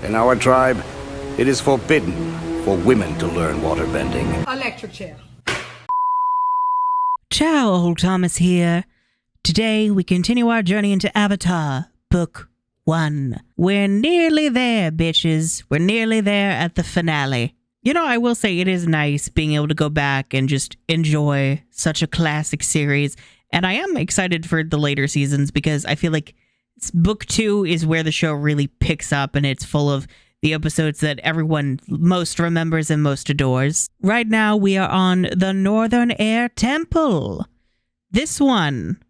In our tribe, it is forbidden for women to learn waterbending. Electric chair. Ciao, old Thomas here. Today we continue our journey into Avatar, Book 1. We're nearly there, bitches. We're nearly there at the finale. You know, I will say it is nice being able to go back and just enjoy such a classic series. And I am excited for the later seasons because I feel like Book 2 is where the show really picks up and it's full of the episodes that everyone most remembers and most adores. Right now we are on the Northern Air Temple. This one.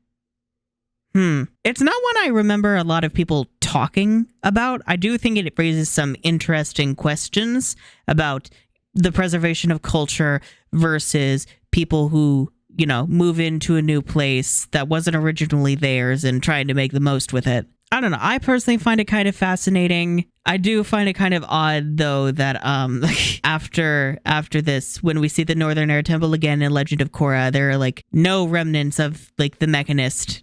It's not one I remember a lot of people talking about. I do think it raises some interesting questions about the preservation of culture versus people who, you know, move into a new place that wasn't originally theirs and trying to make the most with it. I don't know. I personally find it kind of fascinating. I do find it kind of odd, though, that after this, when we see the Northern Air Temple again in Legend of Korra, there are like no remnants of like the Mechanist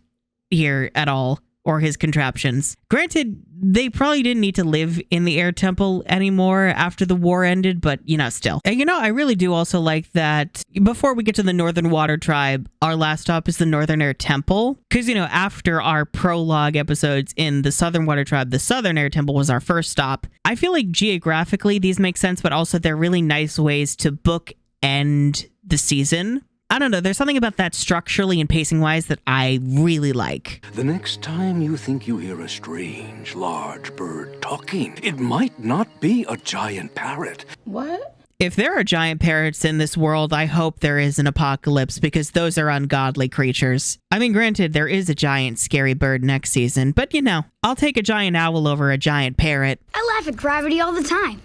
here at all, or his contraptions. Granted, they probably didn't need to live in the Air Temple anymore after the war ended, but, you know, still. And, you know, I really do also like that before we get to the Northern Water Tribe, our last stop is the Northern Air Temple. Because, you know, after our prologue episodes in the Southern Water Tribe, the Southern Air Temple was our first stop. I feel like geographically these make sense, but also they're really nice ways to bookend the season. I don't know, there's something about that structurally and pacing-wise that I really like. The next time you think you hear a strange, large bird talking, it might not be a giant parrot. What? If there are giant parrots in this world, I hope there is an apocalypse because those are ungodly creatures. I mean, granted, there is a giant scary bird next season, but you know, I'll take a giant owl over a giant parrot. I laugh at gravity all the time.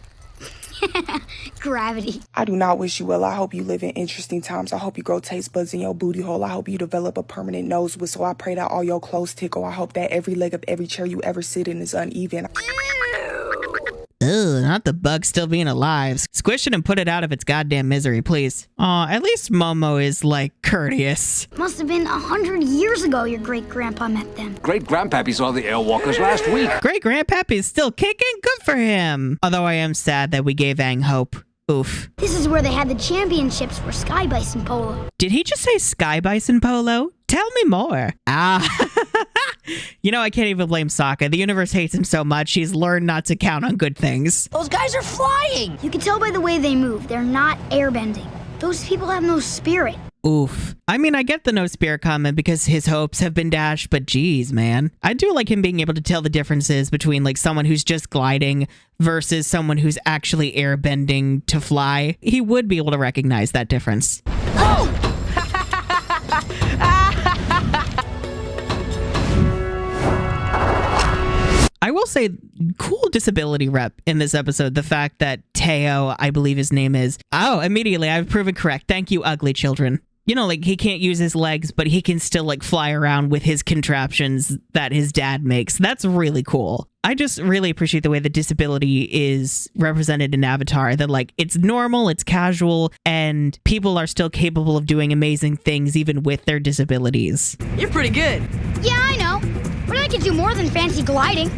Gravity. I do not wish you well. I hope you live in interesting times. I hope you grow taste buds in your booty hole. I hope you develop a permanent nose whistle. I pray that all your clothes tickle. I hope that every leg of every chair you ever sit in is uneven. Ugh, not the bug still being alive. Squish it and put it out of its goddamn misery, please. Aw, at least Momo is, like, courteous. Must have been 100 years ago your great-grandpa met them. Great-grandpappy saw the Airwalkers last week. Great-grandpappy's still kicking? Good for him. Although I am sad that we gave Aang hope. Oof. This is where they had the championships for Sky Bison Polo. Did he just say Sky Bison Polo? Tell me more. You know, I can't even blame Sokka. The universe hates him so much, he's learned not to count on good things. Those guys are flying! You can tell by the way they move. They're not airbending. Those people have no spirit. Oof. I mean, I get the no spirit comment because his hopes have been dashed, but geez, man. I do like him being able to tell the differences between like someone who's just gliding versus someone who's actually airbending to fly. He would be able to recognize that difference. Oh! I will say, cool disability rep in this episode. The fact that Teo, I believe his name is. Oh, immediately, I've proven correct. Thank you, ugly children. You know, like, he can't use his legs, but he can still, like, fly around with his contraptions that his dad makes. That's really cool. I just really appreciate the way the disability is represented in Avatar. That, like, it's normal, it's casual, and people are still capable of doing amazing things even with their disabilities. You're pretty good. Yeah, I know. But I can do more than fancy gliding.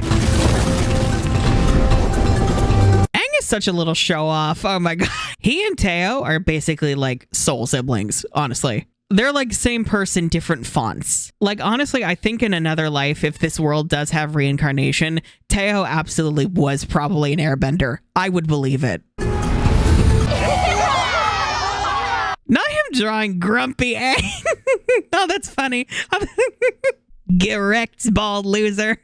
Aang is such a little show off. Oh my god. He and Teo are basically like soul siblings, honestly. They're like same person, different fonts. Like, honestly, I think in another life, if this world does have reincarnation, Teo absolutely was probably an airbender. I would believe it. Not him drawing grumpy Aang. Oh, that's funny. Get wrecked, bald loser.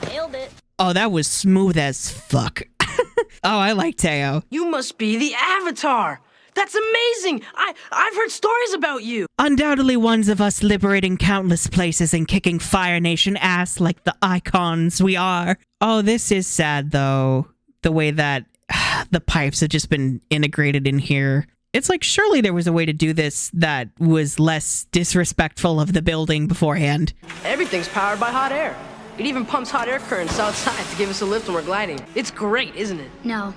Nailed it. Oh, that was smooth as fuck. Oh, I like Teo. You must be the Avatar. That's amazing. I've heard stories about you. Undoubtedly ones of us liberating countless places and kicking Fire Nation ass like the icons we are. Oh, this is sad, though. The way that the pipes have just been integrated in here. It's like, surely there was a way to do this that was less disrespectful of the building beforehand. Everything's powered by hot air. It even pumps hot air currents outside to give us a lift when we're gliding. It's great, isn't it? No.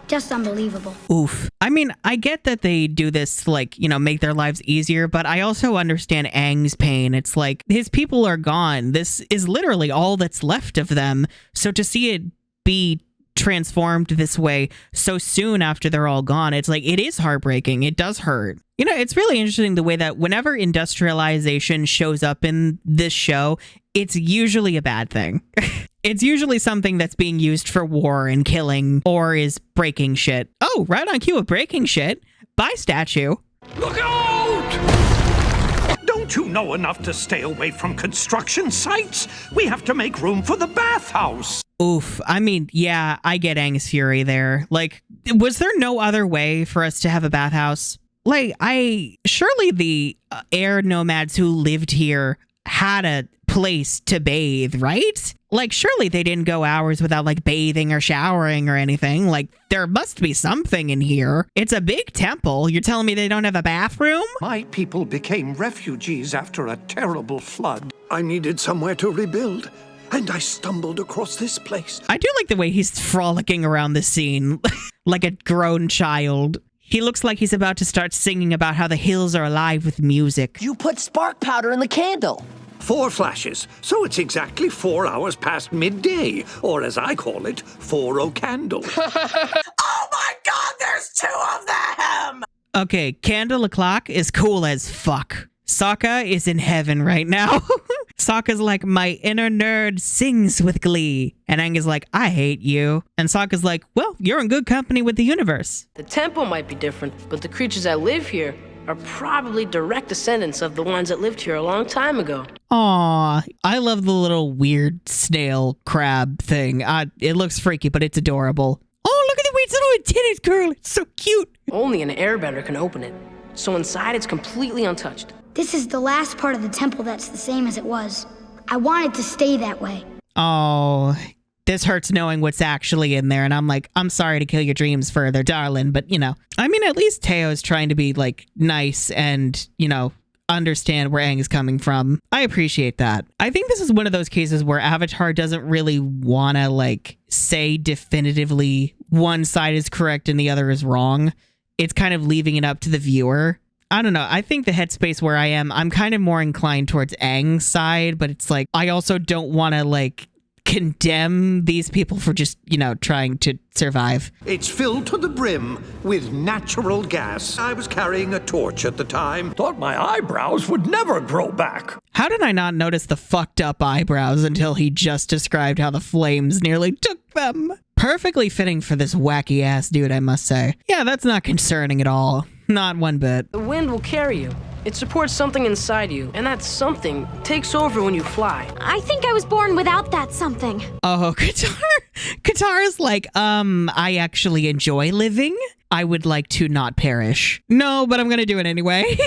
Just unbelievable. Oof. I mean, I get that they do this to, like, you know, make their lives easier, but I also understand Aang's pain. It's like, his people are gone. This is literally all that's left of them. So to see it be transformed this way so soon after they're all gone, it's like, it is heartbreaking. It does hurt. You know, it's really interesting the way that whenever industrialization shows up in this show, it's usually a bad thing. It's usually something that's being used for war and killing or is breaking shit. Oh, right on cue of breaking shit. Bye, statue. Look out! Don't you know enough to stay away from construction sites? We have to make room for the bathhouse. Oof. I mean, yeah, I get Aang's fury there. Like, was there no other way for us to have a bathhouse? Like, surely the air nomads who lived here had a place to bathe, right? Like, surely they didn't go hours without, like, bathing or showering or anything. Like, there must be something in here. It's a big temple. You're telling me they don't have a bathroom? My people became refugees after a terrible flood. I needed somewhere to rebuild, and I stumbled across this place. I do like the way he's frolicking around the scene like a grown child. He looks like he's about to start singing about how the hills are alive with music. You put spark powder in the candle. 4 flashes, so it's exactly 4 hours past midday, or as I call it, 4 candle. Oh my god, there's 2 of them! Okay, Candle O'Clock is cool as fuck. Sokka is in heaven right now. Sokka's like, my inner nerd sings with glee. And Aang is like, I hate you. And Sokka's like, well, you're in good company with the universe. The temple might be different, but the creatures that live here are probably direct descendants of the ones that lived here a long time ago. Aw, I love the little weird snail crab thing. It looks freaky, but it's adorable. Oh, look at the way it's little antennas, girl. It's so cute. Only an airbender can open it. So inside, it's completely untouched. This is the last part of the temple that's the same as it was. I want it to stay that way. Oh, this hurts knowing what's actually in there. And I'm like, I'm sorry to kill your dreams further, darling. But, you know, I mean, at least Teo's trying to be, like, nice and, you know, understand where Aang is coming from. I appreciate that. I think this is one of those cases where Avatar doesn't really want to, like, say definitively one side is correct and the other is wrong. It's kind of leaving it up to the viewer. I don't know. I think the headspace where I am, I'm kind of more inclined towards Aang's side, but it's like, I also don't want to, like, condemn these people for just, you know, trying to survive. It's filled to the brim with natural gas. I was carrying a torch at the time. Thought my eyebrows would never grow back. How did I not notice the fucked up eyebrows until he just described how the flames nearly took them? Perfectly fitting for this wacky ass dude, I must say. Yeah, that's not concerning at all. Not one bit. The wind will carry you. It supports something inside you, and that something takes over when you fly. I think I was born without that something. Oh, Katara's like, I actually enjoy living. I would like to not perish. No, but I'm gonna do it anyway.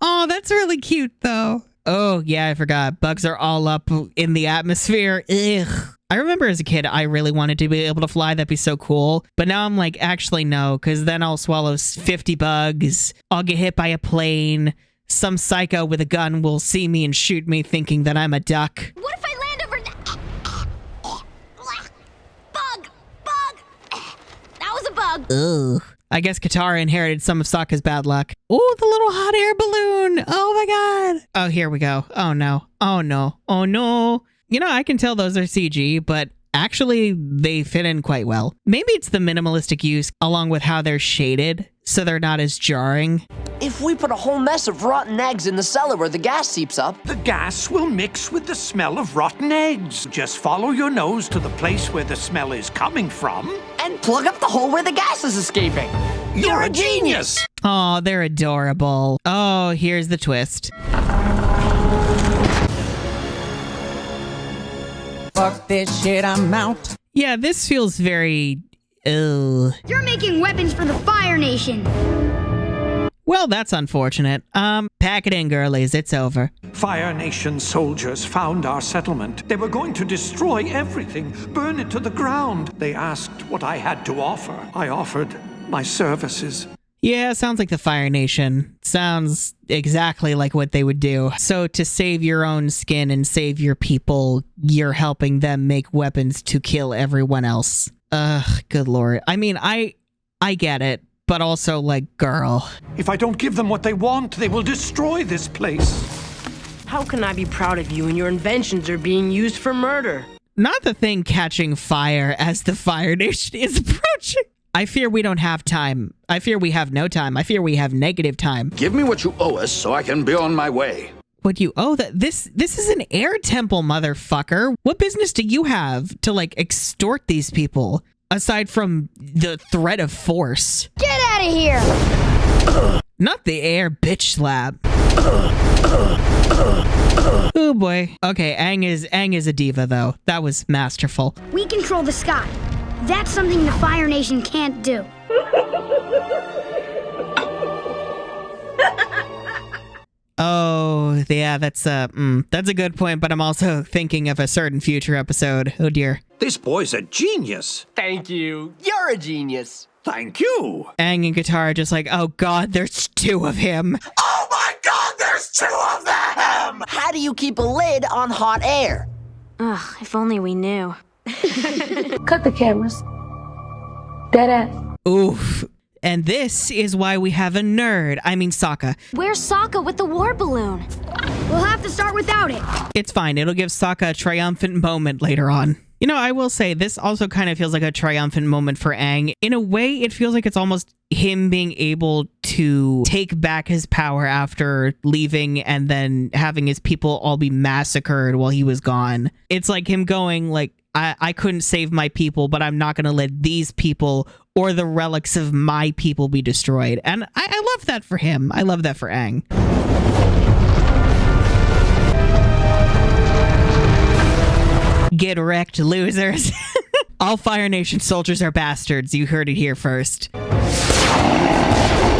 Oh, that's really cute, though. Oh, yeah, I forgot. Bugs are all up in the atmosphere. Ugh. I remember as a kid, I really wanted to be able to fly. That'd be so cool. But now I'm like, actually, no, because then I'll swallow 50 bugs. I'll get hit by a plane. Some psycho with a gun will see me and shoot me thinking that I'm a duck. What if I land over Bug! That was a bug. Ugh. I guess Katara inherited some of Sokka's bad luck. Oh, the little hot air balloon. Oh my god. Oh, here we go. Oh no. Oh no. Oh no. You know, I can tell those are CG, but actually they fit in quite well. Maybe it's the minimalistic use along with how they're shaded so they're not as jarring. If we put a whole mess of rotten eggs in the cellar where the gas seeps up, The gas will mix with the smell of rotten eggs. Just follow your nose to the place where the smell is coming from. and plug up the hole where the gas is escaping. You're a genius! Oh, they're adorable. Oh, here's the twist. Fuck this shit, I'm out. Yeah, this feels very... Ugh. You're making weapons for the Fire Nation. Well, that's unfortunate. Pack it in, girlies. It's over. Fire Nation soldiers found our settlement. They were going to destroy everything, burn it to the ground. They asked what I had to offer. I offered my services. Yeah, sounds like the Fire Nation. Sounds exactly like what they would do. So to save your own skin and save your people, you're helping them make weapons to kill everyone else. Ugh, good lord. I mean, I get it, but also, like, girl. If I don't give them what they want, they will destroy this place. How can I be proud of you when your inventions are being used for murder? Not the thing catching fire as the Fire Nation is approaching. I fear we don't have time. I fear we have no time. I fear we have negative time. Give me what you owe us so I can be on my way. What you owe that this is an air temple, motherfucker. What business do you have to like extort these people aside from the threat of force? Get out of here! Not the air bitch slap. Oh boy. Okay, Aang is a diva though. That was masterful. We control the sky. That's something the Fire Nation can't do. Oh, yeah, that's a good point, but I'm also thinking of a certain future episode. Oh dear. This boy's a genius. Thank you. You're a genius. Thank you. Aang and Katara are just like, oh god, there's two of him. Oh my god, there's two of them! How do you keep a lid on hot air? Ugh, if only we knew. Cut the cameras. Dead ass. Oof. And this is why we have a nerd. I mean, Sokka. Where's Sokka with the war balloon? We'll have to start without it. It's fine. It'll give Sokka a triumphant moment later on. You know, I will say this also kind of feels like a triumphant moment for Aang. In a way, it feels like it's almost him being able to take back his power after leaving and then having his people all be massacred while he was gone. It's like him going like, I couldn't save my people, but I'm not going to let these people or the relics of my people be destroyed. And I love that for him. I love that for Aang. Get wrecked, losers. All Fire Nation soldiers are bastards. You heard it here first.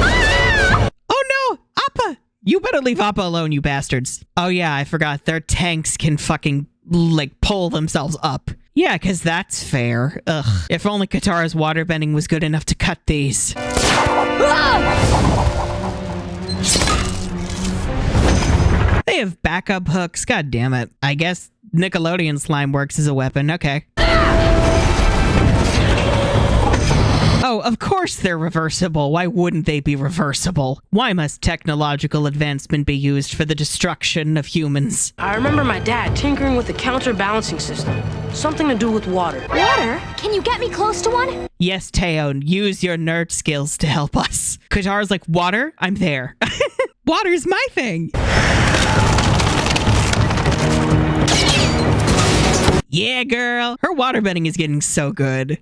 Ah! Oh no! Appa! You better leave Appa alone, you bastards. Oh yeah, I forgot. Their tanks can fucking, like, pull themselves up. Yeah, because that's fair. Ugh. If only Katara's waterbending was good enough to cut these. Ah! They have backup hooks. God damn it. I guess Nickelodeon slime works as a weapon. Okay. Oh, of course they're reversible. Why wouldn't they be reversible? Why must technological advancement be used for the destruction of humans? I remember my dad tinkering with a counterbalancing system. Something to do with water. Water? Can you get me close to one? Yes, Teo, use your nerd skills to help us. Katara's like, water? I'm there. Water's my thing. Yeah, girl. Her waterbending is getting so good.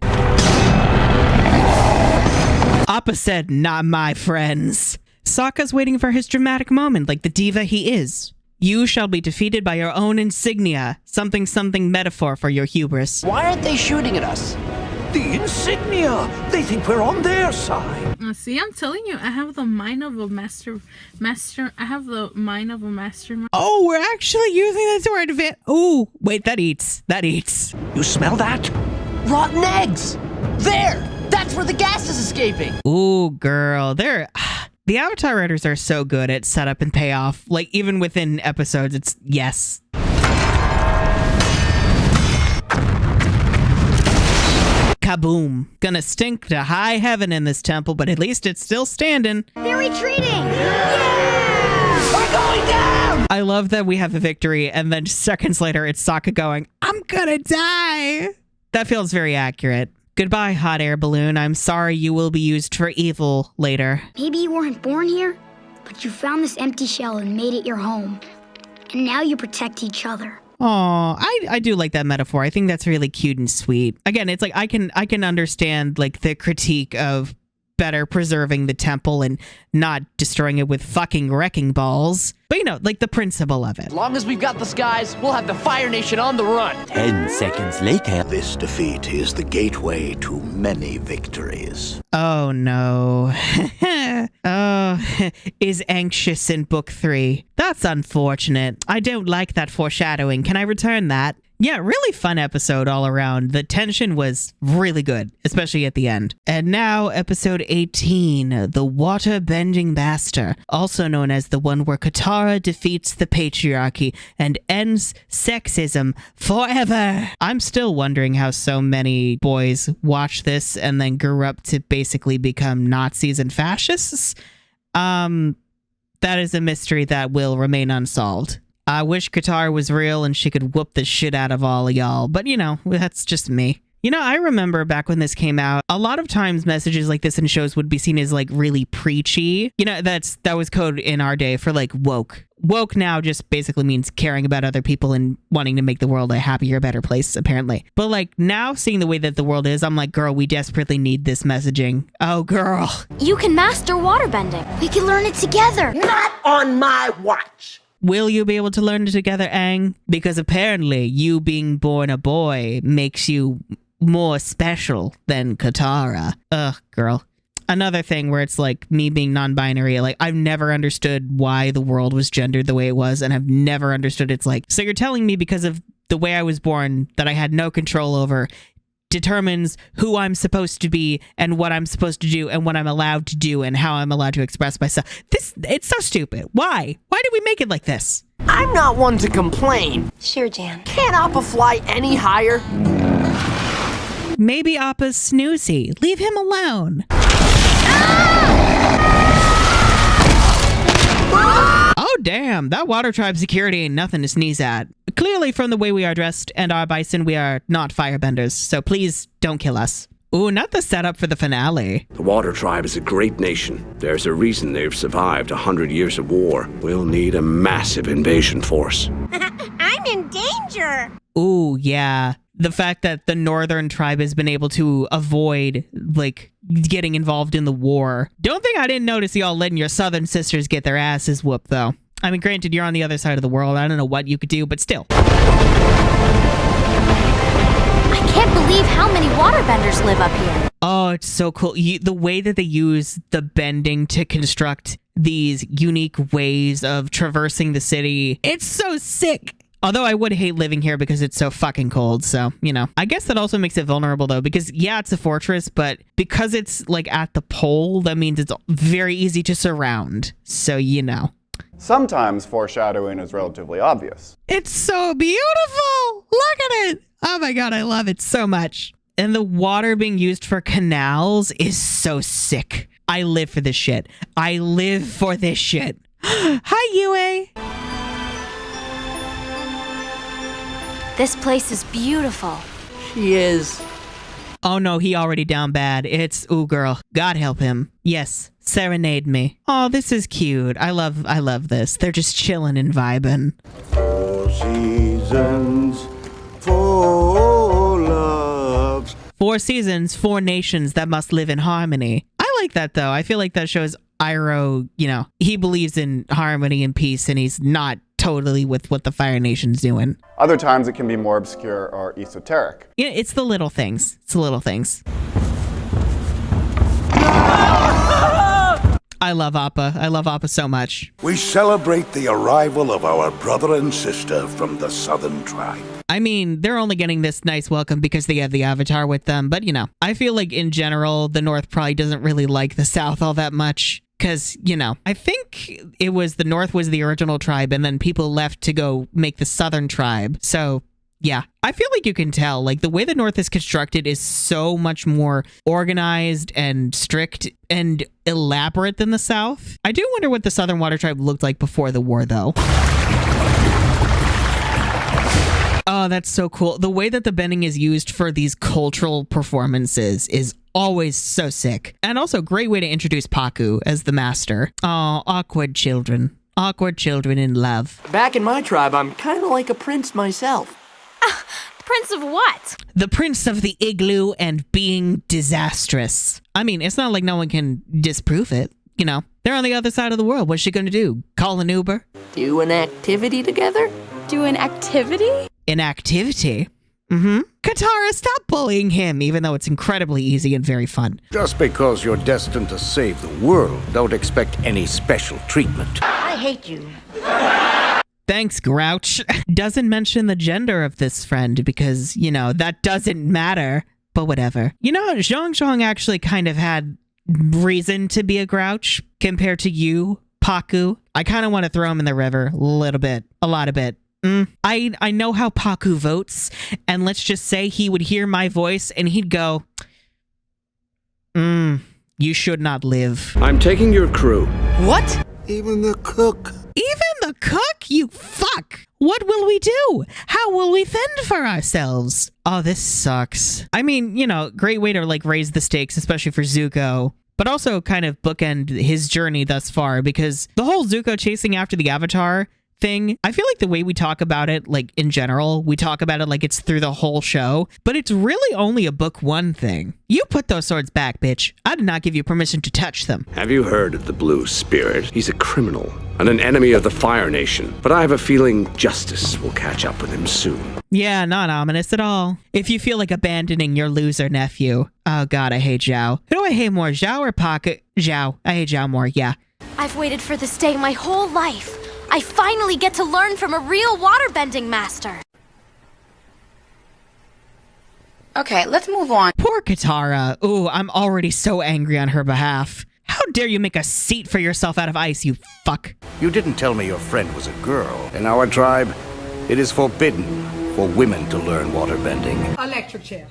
Appa said, not my friends. Sokka's waiting for his dramatic moment like the diva he is. You shall be defeated by your own insignia. Something metaphor for your hubris. Why aren't they shooting at us? The insignia! They think we're on their side. See, I'm telling you, I have the mind of a master. I have the mind of a mastermind. Oh, we're actually using this word of it. Oh, wait, that eats. That eats. You smell that? Rotten eggs! There! That's where the gas is escaping! Ooh, girl. The Avatar writers are so good at setup and payoff. Like, even within episodes, it's yes. Kaboom. Gonna stink to high heaven in this temple, but at least it's still standing. They're retreating! Yeah! We're going down! I love that we have a victory, and then seconds later, it's Sokka going, I'm gonna die! That feels very accurate. Goodbye, hot air balloon. I'm sorry you will be used for evil later. Maybe you weren't born here, but you found this empty shell and made it your home. And now you protect each other. Aw, I do like that metaphor. I think that's really cute and sweet. Again, it's like I can understand like the critique of better preserving the temple and not destroying it with fucking wrecking balls. But you know, like the principle of it. As long as we've got the skies, we'll have the Fire Nation on the run. 10 seconds later. This defeat is the gateway to many victories. Oh no. Oh. is anxious in book 3. That's unfortunate. I don't like that foreshadowing. Can I return that? Yeah, really fun episode all around. The tension was really good, especially at the end. And now, episode 18, The Water-Bending Master, also known as the one where Katara defeats the Patriarchy and ends sexism forever. I'm still wondering how so many boys watch this and then grew up to basically become Nazis and fascists. That is a mystery that will remain unsolved. I wish Katara was real and she could whoop the shit out of all of y'all, but you know, that's just me. You know, I remember back when this came out, a lot of times messages like this in shows would be seen as like really preachy. You know, that was code in our day for like woke. Woke now just basically means caring about other people and wanting to make the world a happier, better place, apparently. But like now seeing the way that the world is, I'm like, girl, we desperately need this messaging. Oh, girl. You can master waterbending. We can learn it together. Not on my watch. Will you be able to learn it together, Aang? Because apparently you being born a boy makes you more special than Katara. Ugh, girl. Another thing where it's like me being non-binary, like I've never understood why the world was gendered the way it was, and I've never understood it's like, so you're telling me because of the way I was born that I had no control over determines who I'm supposed to be and what I'm supposed to do and what I'm allowed to do and how I'm allowed to express myself. It's so stupid. Why? Why did we make it like this? I'm not one to complain. Sure, Jan. Can't Appa fly any higher? Maybe Appa's snoozy. Leave him alone. Oh, damn. That water tribe security ain't nothing to sneeze at. Clearly, from the way we are dressed and our bison, we are not firebenders, so please don't kill us. Ooh, not the setup for the finale. The Water Tribe is a great nation. There's a reason they've survived 100 years of war. We'll need a massive invasion force. I'm in danger. Ooh, yeah. The fact that the northern tribe has been able to avoid, like, getting involved in the war. Don't think I didn't notice y'all letting your southern sisters get their asses whooped, though. I mean, granted, you're on the other side of the world. I don't know what you could do, but still. I can't believe how many waterbenders live up here. Oh, it's so cool. The way that they use the bending to construct these unique ways of traversing the city. It's so sick. Although I would hate living here because it's so fucking cold. So, you know, I guess that also makes it vulnerable though, because yeah, it's a fortress, but because it's like at the pole, that means it's very easy to surround. So, you know. Sometimes foreshadowing is relatively obvious. It's so beautiful. Look at it. Oh my God, I love it so much. And the water being used for canals is so sick. I live for this shit. I live for this shit. Hi, Yue. This place is beautiful. She is. Oh no, he already down bad. It's, ooh girl, God help him. Yes, serenade me. Oh, this is cute. I love this. They're just chilling and vibing. 4 seasons, 4 loves. 4 seasons, 4 nations that must live in harmony. I like that though. I feel like that shows Iroh, you know, he believes in harmony and peace and he's not totally with what the Fire Nation's doing. Other times it can be more obscure or esoteric. Yeah, it's the little things. It's the little things. I love Appa. I love Appa so much. We celebrate the arrival of our brother and sister from the Southern Tribe. I mean, they're only getting this nice welcome because they have the Avatar with them, but you know, I feel like in general, the North probably doesn't really like the South all that much. Because, you know, I think it was the North was the original tribe and then people left to go make the Southern tribe. So, yeah, I feel like you can tell, like the way the North is constructed is so much more organized and strict and elaborate than the South. I do wonder what the Southern Water Tribe looked like before the war, though. Oh, that's so cool. The way that the bending is used for these cultural performances is always so sick. And also great way to introduce Paku as the master. Oh, awkward children. Awkward children in love. Back in my tribe, I'm kind of like a prince myself. Prince of what? The prince of the igloo and being disastrous. I mean, it's not like no one can disprove it. You know, they're on the other side of the world. What's she gonna do? Call an Uber? Do an activity together? Do an activity? An activity? Katara, stop bullying him, even though it's incredibly easy and very fun. Just because you're destined to save the world, don't expect any special treatment. I hate you. Thanks, Grouch. Doesn't mention the gender of this friend because, you know, that doesn't matter. But whatever. You know, Zhang actually kind of had reason to be a grouch compared to you, Paku. I kind of want to throw him in the river a little bit, a lot of bit. I know how Paku votes, and let's just say he would hear my voice and he'd go, you should not live. I'm taking your crew. What? Even the cook. Even the cook? You fuck! What will we do? How will we fend for ourselves? Oh, this sucks. I mean, you know, great way to like raise the stakes, especially for Zuko, but also kind of bookend his journey thus far, because the whole Zuko chasing after the Avatar thing, I feel like the way we talk about it, like in general, we talk about it like it's through the whole show, but it's really only a book one thing. You put those swords back, bitch. I did not give you permission to touch them. Have you heard of the Blue Spirit? He's a criminal and an enemy of the Fire Nation, but I have a feeling justice will catch up with him soon. Yeah, not ominous at all. If you feel like abandoning your loser nephew. Oh god, I hate Zhao. Who do I hate more, Zhao or Paku? Zhao. I hate Zhao more, yeah. I've waited for this day my whole life. I finally get to learn from a real waterbending master. Okay, let's move on. Poor Katara. Ooh, I'm already so angry on her behalf. How dare you make a seat for yourself out of ice, you fuck. You didn't tell me your friend was a girl. In our tribe, it is forbidden for women to learn waterbending. Electric chair.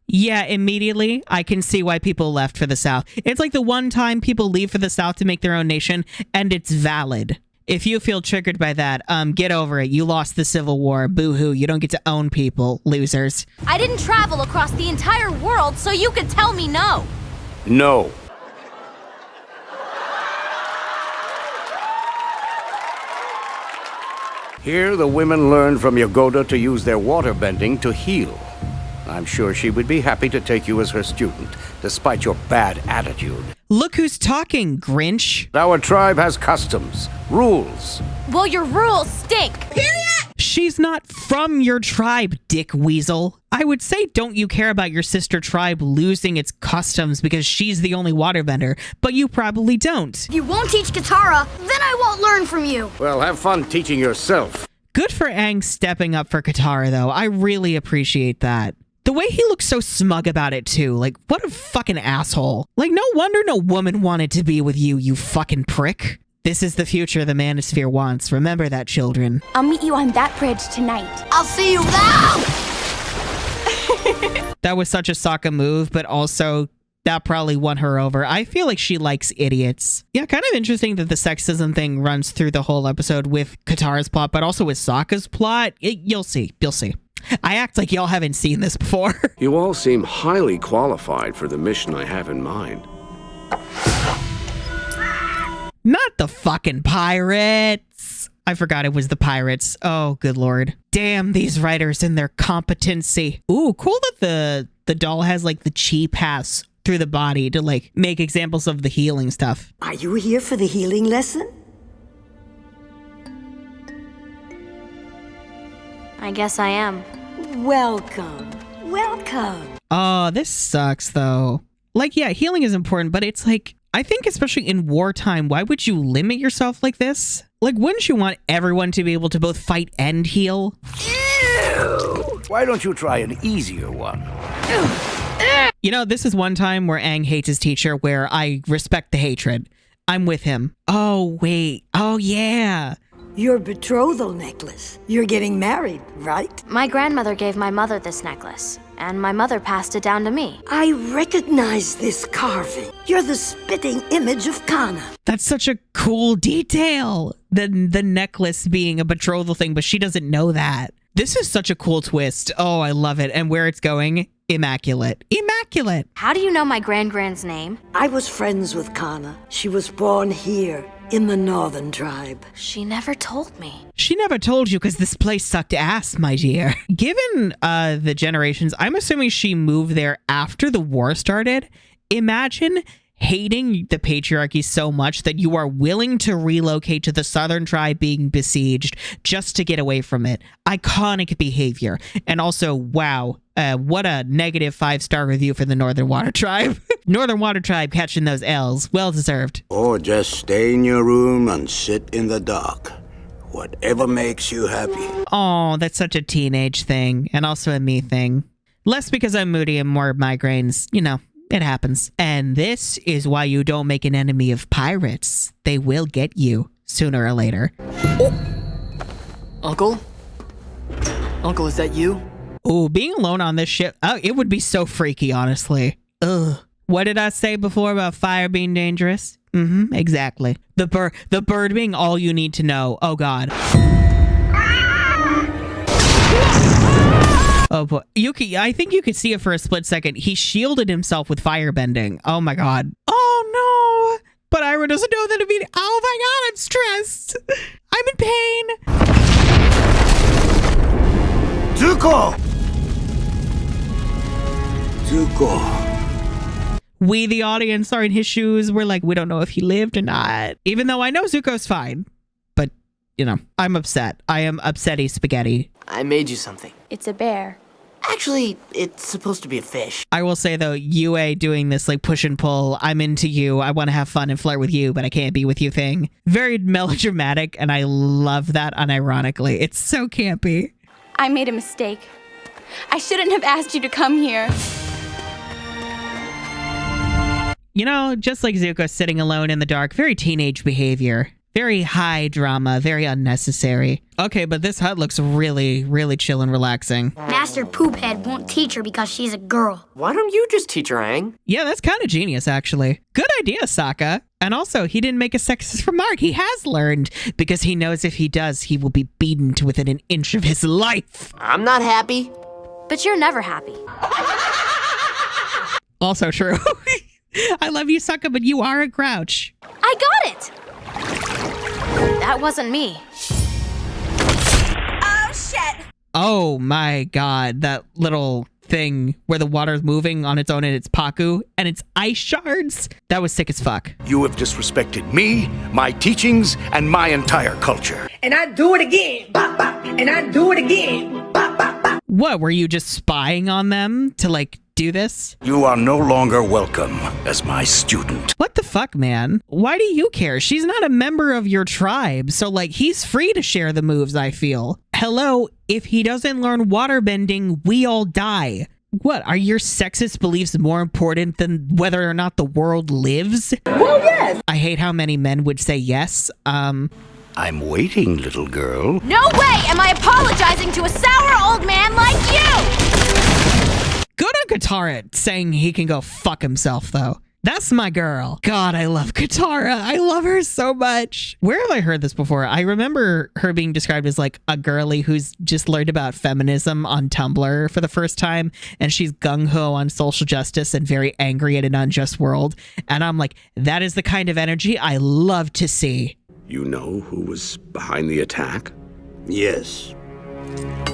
Yeah, immediately, I can see why people left for the South. It's like the one time people leave for the South to make their own nation, and it's valid. If you feel triggered by that, get over it. You lost the Civil War. Boo-hoo. You don't get to own people, losers. I didn't travel across the entire world so you could tell me no. No. Here, the women learn from Yagoda to use their waterbending to heal. I'm sure she would be happy to take you as her student, despite your bad attitude. Look who's talking, Grinch. Our tribe has customs, rules. Well, your rules stink. She's not from your tribe, dick weasel. I would say don't you care about your sister tribe losing its customs because she's the only waterbender, but you probably don't. If you won't teach Katara, then I won't learn from you. Well, have fun teaching yourself. Good for Aang stepping up for Katara, though. I really appreciate that. The way he looks so smug about it, too. Like, what a fucking asshole. Like, no wonder no woman wanted to be with you, you fucking prick. This is the future the Manosphere wants. Remember that, children. I'll meet you on that bridge tonight. I'll see you now! That was such a Sokka move, but also that probably won her over. I feel like she likes idiots. Yeah, kind of interesting that the sexism thing runs through the whole episode with Katara's plot, but also with Sokka's plot. You'll see. You'll see. I act like y'all haven't seen this before. You all seem highly qualified for the mission I have in mind. Not the fucking pirates. I forgot it was the pirates. Oh, good lord. Damn these writers and their competency. Ooh, cool that the doll has like the chi pass through the body to like make examples of the healing stuff. Are you here for the healing lesson? I guess I am. Welcome. Welcome. Oh, this sucks though. Like, yeah, healing is important, but it's like, I think especially in wartime, why would you limit yourself like this? Like, wouldn't you want everyone to be able to both fight and heal? Ew. Why don't you try an easier one? You know, this is one time where Aang hates his teacher, where I respect the hatred. I'm with him. Oh, wait. Oh, yeah. Your betrothal necklace. You're getting married, right? My grandmother gave my mother this necklace, and my mother passed it down to me. I recognize this carving. You're the spitting image of Kana. That's such a cool detail. The necklace being a betrothal thing, but she doesn't know that. This is such a cool twist. Oh, I love it. And where it's going, immaculate. Immaculate. How do you know my grand's name? I was friends with Kana. She was born here in the Northern Tribe. She never told me. She never told you because this place sucked ass, my dear. Given the generations, I'm assuming she moved there after the war started. Imagine hating the patriarchy so much that you are willing to relocate to the southern tribe being besieged just to get away from it. Iconic behavior. And also, wow, what a negative 5-star review for the Northern Water Tribe. Northern Water Tribe catching those L's. Well deserved. Or just stay in your room and sit in the dark. Whatever makes you happy. Oh, that's such a teenage thing. And also a me thing. Less because I'm moody and more migraines. You know, it happens. And this is why you don't make an enemy of pirates. They will get you sooner or later. Oh. Uncle? Uncle, is that you? Ooh, being alone on this ship, oh, it would be so freaky, honestly. Ugh. What did I say before about fire being dangerous? Mm-hmm, exactly. The bird being all you need to know. Oh, God. Oh, boy. I think you could see it for a split second. He shielded himself with firebending. Oh, my God. Oh, no. But Ira doesn't know that immediately. Oh, my God, I'm stressed. I'm in pain. Zuko! Zuko. We, the audience, are in his shoes. We're like, we don't know if he lived or not. Even though I know Zuko's fine. But, you know, I'm upset. I am upsetty spaghetti. I made you something. It's a bear. Actually, it's supposed to be a fish. I will say, though, Yue doing this, like, push and pull, I'm into you, I want to have fun and flirt with you, but I can't be with you thing. Very melodramatic, and I love that unironically. It's so campy. I made a mistake. I shouldn't have asked you to come here. You know, just like Zuko sitting alone in the dark, very teenage behavior. Very high drama, very unnecessary. Okay, but this hut looks really, really chill and relaxing. Master Poophead won't teach her because she's a girl. Why don't you just teach her, Aang? Yeah, that's kind of genius, actually. Good idea, Sokka. And also, he didn't make a sexist remark. He has learned, because he knows if he does, he will be beaten to within an inch of his life. I'm not happy. But you're never happy. Also true. I love you, Sokka, but you are a grouch. I got it! That wasn't me. Oh, shit! Oh my God, that little thing where the water's moving on its own and it's Paku and it's ice shards. That was sick as fuck. You have disrespected me, my teachings, and my entire culture. And I do it again. Bop, bop. And I do it again. Bop, bop, bop. What, were you just spying on them to like do this? You are no longer welcome as my student. What the fuck, man? Why do you care? She's not a member of your tribe, so like he's free to share the moves, I feel. Hello, if he doesn't learn waterbending, we all die. What, are your sexist beliefs more important than whether or not the world lives? Well, yes. I hate how many men would say yes. I'm waiting, little girl. No way am I apologizing to a sour old man like you! Good on Katara saying he can go fuck himself, though. That's my girl. God, I love Katara. I love her so much. Where have I heard this before? I remember her being described as like a girly who's just learned about feminism on Tumblr for the first time. And she's gung-ho on social justice and very angry at an unjust world. And I'm like, that is the kind of energy I love to see. You know who was behind the attack? Yes.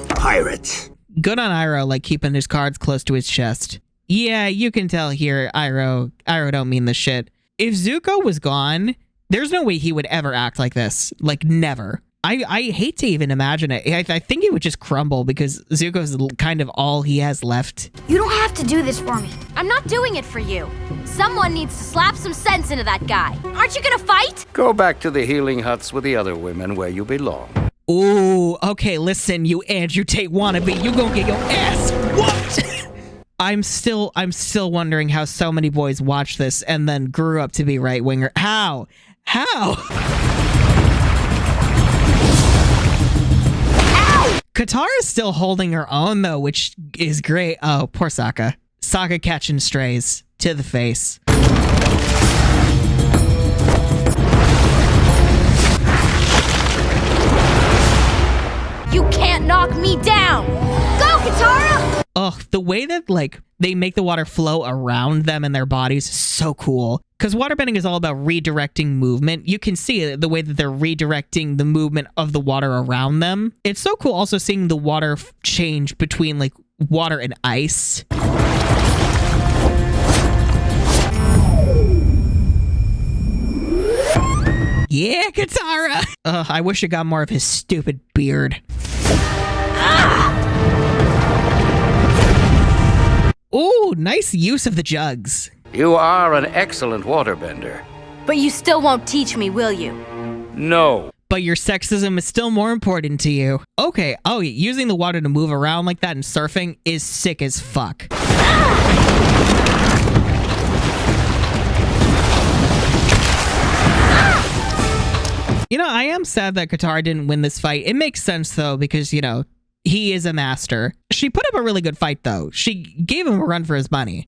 Pirates. Good on Iroh, like keeping his cards close to his chest. Yeah, you can tell here, Iroh don't mean this shit. If Zuko was gone, there's no way he would ever act like this. Like, never. I hate to even imagine it. I think it would just crumble because Zuko's kind of all he has left. You don't have to do this for me. I'm not doing it for you. Someone needs to slap some sense into that guy. Aren't you gonna fight? Go back to the healing huts with the other women where you belong. Ooh, okay, listen, you Andrew Tate wannabe, you gonna get your ass whooped. I'm still wondering how so many boys watched this and then grew up to be right-winger. How? Ow! Katara's still holding her own, though, which is great. Oh, poor Sokka. Sokka catching strays to the face. You can't knock me down! Go, Katara! Ugh, the way that, like, they make the water flow around them and their bodies is so cool. Because waterbending is all about redirecting movement. You can see it, the way that they're redirecting the movement of the water around them. It's so cool also seeing the water change between, like, water and ice. Yeah, Katara! I wish I got more of his stupid beard. Ooh, nice use of the jugs. You are an excellent waterbender. But you still won't teach me, will you? No. But your sexism is still more important to you. Okay, using the water to move around like that and surfing is sick as fuck. You know, I am sad that Katara didn't win this fight. It makes sense, though, because, you know, he is a master. She put up a really good fight, though. She gave him a run for his money.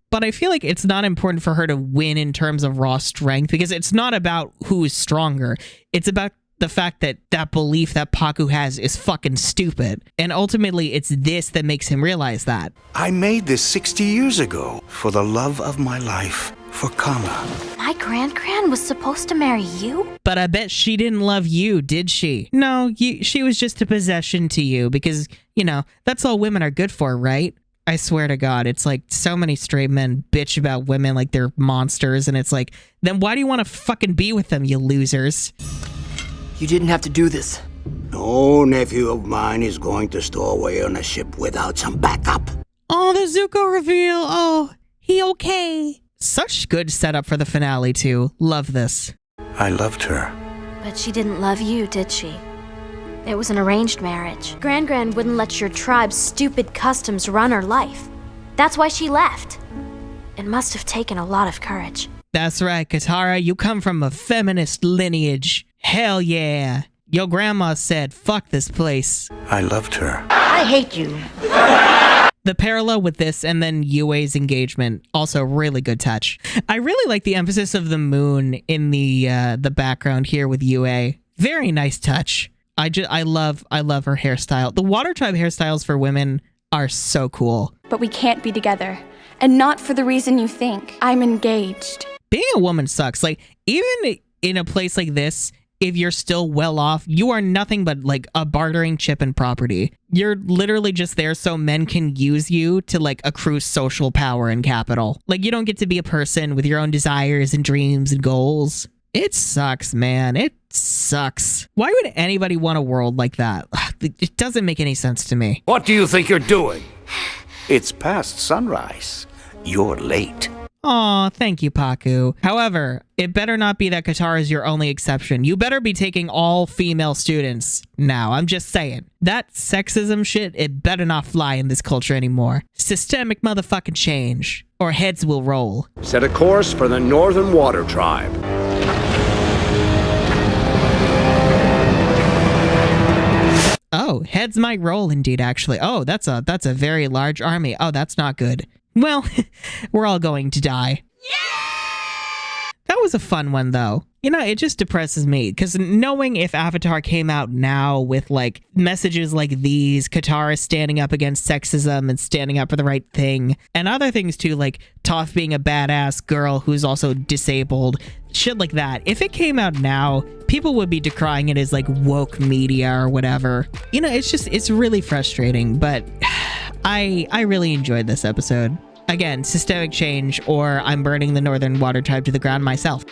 But I feel like it's not important for her to win in terms of raw strength, because it's not about who is stronger. It's about the fact that that belief that Paku has is fucking stupid. And ultimately, it's this that makes him realize that. I made this 60 years ago for the love of my life, for Kana. My grand-gran was supposed to marry you? But I bet she didn't love you, did she? No, she was just a possession to you because, you know, that's all women are good for, right? I swear to God, it's like so many straight men bitch about women like they're monsters, and it's like, then why do you want to fucking be with them, you losers? You didn't have to do this. No nephew of mine is going to stow away on a ship without some backup. Oh, the Zuko reveal. Oh, he okay. Such good setup for the finale, too. Love this. I loved her. But she didn't love you, did she? It was an arranged marriage. Gran wouldn't let your tribe's stupid customs run her life. That's why she left. It must have taken a lot of courage. That's right, Katara. You come from a feminist lineage. Hell yeah. Your grandma said, fuck this place. I loved her. I hate you. The parallel with this and then Yue's engagement, also really good touch. I really like the emphasis of the moon in the background here with Yue. Very nice touch. I love her hairstyle. The Water Tribe hairstyles for women are so cool. But we can't be together. And not for the reason you think. I'm engaged. Being a woman sucks. Like, even in a place like this, if you're still well off, you are nothing but like a bartering chip and property. You're literally just there so men can use you to like accrue social power and capital. Like, you don't get to be a person with your own desires and dreams and goals. It sucks, man. It sucks. Why would anybody want a world like that? It doesn't make any sense to me. What do you think you're doing? It's past sunrise. You're late. Aw, thank you, Paku. However, it better not be that Katara is your only exception. You better be taking all female students now. I'm just saying. That sexism shit, it better not fly in this culture anymore. Systemic motherfucking change, or heads will roll. Set a course for the Northern Water Tribe. Oh, heads might roll indeed, actually. Oh, that's a very large army. Oh, that's not good. Well, we're all going to die. Yeah! That was a fun one, though. You know, it just depresses me, because knowing if Avatar came out now with, like, messages like these, Katara standing up against sexism and standing up for the right thing, and other things, too, like Toph being a badass girl who's also disabled, shit like that. If it came out now, people would be decrying it as, like, woke media or whatever. You know, it's really frustrating, but I really enjoyed this episode. Again, systemic change, or I'm burning the Northern Water Tribe to the ground myself.